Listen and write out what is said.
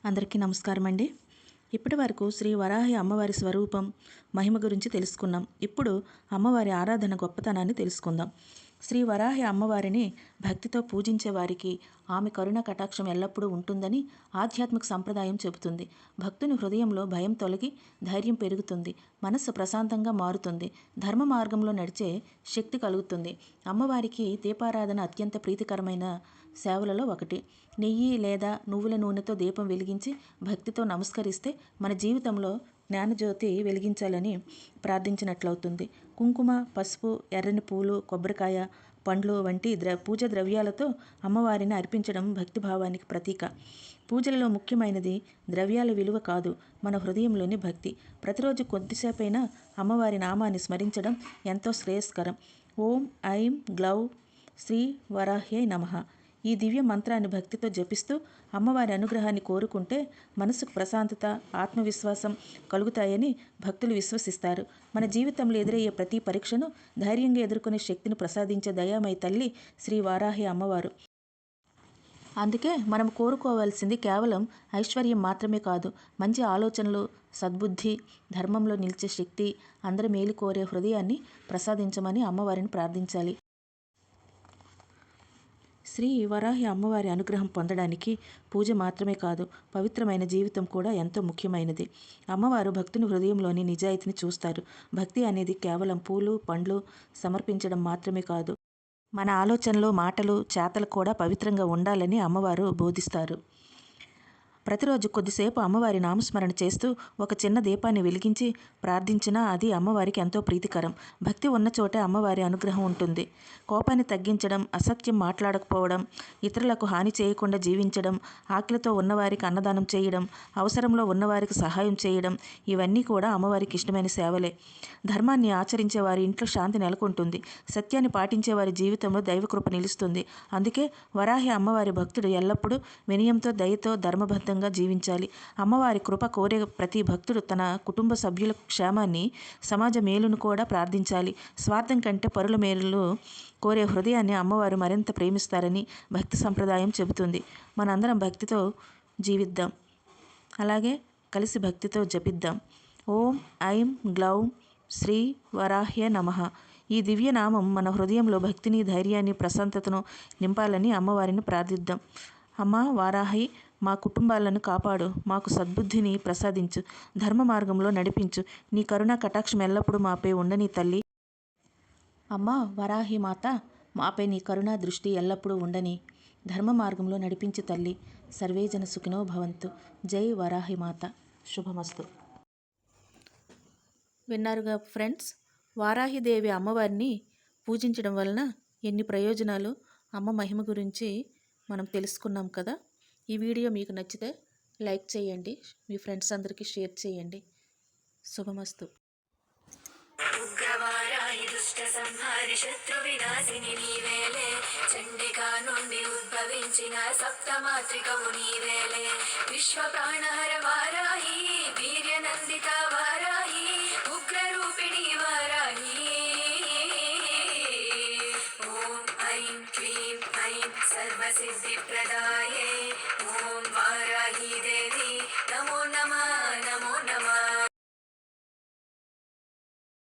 అందరికీ నమస్కారం అండి. ఇప్పటి వరకు శ్రీ వరాహి అమ్మవారి స్వరూపం మహిమ గురించి తెలుసుకున్నాం. ఇప్పుడు అమ్మవారి ఆరాధన గొప్పతనాన్ని తెలుసుకుందాం. శ్రీ వరాహి అమ్మవారిని భక్తితో పూజించే వారికి ఆమె కరుణ కటాక్షం ఎల్లప్పుడూ ఉంటుందని ఆధ్యాత్మిక సంప్రదాయం చెబుతుంది. భక్తుని హృదయంలో భయం తొలగి ధైర్యం పెరుగుతుంది, మనస్సు ప్రశాంతంగా మారుతుంది, ధర్మ మార్గంలో నడిచే శక్తి కలుగుతుంది. అమ్మవారికి దీపారాధన అత్యంత ప్రీతికరమైన సేవలలో ఒకటి. నెయ్యి లేదా నువ్వుల నూనెతో దీపం వెలిగించి భక్తితో నమస్కరిస్తే మన జీవితంలో జ్ఞానజ్యోతి వెలిగించాలని ప్రార్థించినట్లవుతుంది. కుంకుమ, పసుపు, ఎర్రని పూలు, కొబ్బరికాయ, పండ్లు వంటి పూజ ద్రవ్యాలతో అమ్మవారిని అర్పించడం భక్తిభావానికి ప్రతీక. పూజలలో ముఖ్యమైనది ద్రవ్యాల విలువ కాదు, మన హృదయంలోని భక్తి. ప్రతిరోజు కొద్దిసేపైనా అమ్మవారి నామాన్ని స్మరించడం ఎంతో శ్రేయస్కరం. ఓం ఐం గ్లౌ శ్రీ వరాహ్యై నమః. ఈ దివ్య మంత్రాన్ని భక్తితో జపిస్తూ అమ్మవారి అనుగ్రహాన్ని కోరుకుంటే మనసుకు ప్రశాంతత, ఆత్మవిశ్వాసం కలుగుతాయని భక్తులు విశ్వసిస్తారు. మన జీవితంలో ఎదురయ్యే ప్రతి పరీక్షను ధైర్యంగా ఎదుర్కొనే శక్తిని ప్రసాదించే దయామయ తల్లి శ్రీ వారాహి అమ్మవారు. అందుకే మనం కోరుకోవాల్సింది కేవలం ఐశ్వర్యం మాత్రమే కాదు, మంచి ఆలోచనలు, సద్బుద్ధి, ధర్మంలో నిలిచే శక్తి, అందరి మేలు కోరే హృదయాన్ని ప్రసాదించమని అమ్మవారిని ప్రార్థించాలి. శ్రీ వరాహి అమ్మవారి అనుగ్రహం పొందడానికి పూజ మాత్రమే కాదు, పవిత్రమైన జీవితం కూడా ఎంతో ముఖ్యమైనది. అమ్మవారు భక్తుని హృదయంలోని నిజాయితీని చూస్తారు. భక్తి అనేది కేవలం పూలు, పండ్లు సమర్పించడం మాత్రమే కాదు, మన ఆలోచనలు, మాటలు, చేతలు కూడా పవిత్రంగా ఉండాలని అమ్మవారు బోధిస్తారు. ప్రతిరోజు కొద్దిసేపు అమ్మవారి నామస్మరణ చేస్తూ ఒక చిన్న దీపాన్ని వెలిగించి ప్రార్థించినా అది అమ్మవారికి ఎంతో ప్రీతికరం. భక్తి ఉన్న చోటే అమ్మవారి అనుగ్రహం ఉంటుంది. కోపాన్ని తగ్గించడం, అసత్యం మాట్లాడకపోవడం, ఇతరులకు హాని చేయకుండా జీవించడం, ఆకలితో ఉన్నవారికి అన్నదానం చేయడం, అవసరంలో ఉన్నవారికి సహాయం చేయడం, ఇవన్నీ కూడా అమ్మవారికి ఇష్టమైన సేవలే. ధర్మాన్ని ఆచరించే వారి ఇంట్లో శాంతి నెలకొంటుంది. సత్యాన్ని పాటించే వారి జీవితంలో దైవకృప నిలుస్తుంది. అందుకే వరాహి అమ్మవారి భక్తుడు ఎల్లప్పుడూ వినయంతో, దయతో, ధర్మబద్ధంగా జీవించాలి. అమ్మవారి కృప కోరే ప్రతి భక్తుడు తన కుటుంబ సభ్యుల క్షేమాన్ని, సమాజ మేలును కూడా ప్రార్థించాలి. స్వార్థం కంటే పరుల మేలు కోరే హృదయాన్ని అమ్మవారు మరింత ప్రేమిస్తారని భక్తి సంప్రదాయం చెబుతుంది. మనందరం భక్తితో జీవిద్దాం, అలాగే కలిసి భక్తితో జపిద్దాం. ఓం ఐం గ్లౌం శ్రీ వరాహ్య నమః. ఈ దివ్యనామం మన హృదయంలో భక్తిని, ధైర్యాన్ని, ప్రశాంతతను నింపాలని అమ్మవారిని ప్రార్థిద్దాం. అమ్మ వారాహి, మా కుటుంబాలను కాపాడు, మాకు సద్బుద్ధిని ప్రసాదించు, ధర్మ మార్గంలో నడిపించు. నీ కరుణా కటాక్షం ఎల్లప్పుడూ మాపై ఉండని తల్లి. అమ్మ వరాహి మాత, మాపై నీ కరుణా దృష్టి ఎల్లప్పుడూ ఉండని, ధర్మ మార్గంలో నడిపించు తల్లి. సర్వేజన సుఖినో భవంతు. జై వరాహి మాత. శుభమస్తు. విన్నారుగా ఫ్రెండ్స్, వారాహిదేవి అమ్మవారిని పూజించడం వలన ఎన్ని ప్రయోజనాలు, అమ్మ మహిమ గురించి మనం తెలుసుకున్నాం కదా. ఈ వీడియో మీకు నచ్చితే లైక్ చేయండి, మీ ఫ్రెండ్స్ అందరికీ షేర్ చేయండి. శుభమస్తు. ఉగ్రవారాహి దుష్ట సంహారి శత్రు వినాశిని నీవేలే, చండికా నుండి ఉద్భవించిన సప్తమాత్రికము నీవేలే. విశ్వ ప్రాణహర వారాహి, వీర్యనందిత వారాహి, ఉగ్రరూపిణి వారాహి. ఓం ఐం క్లీం ఐం సర్వసిద్ధిప్రదాయే. ఓం వారాహి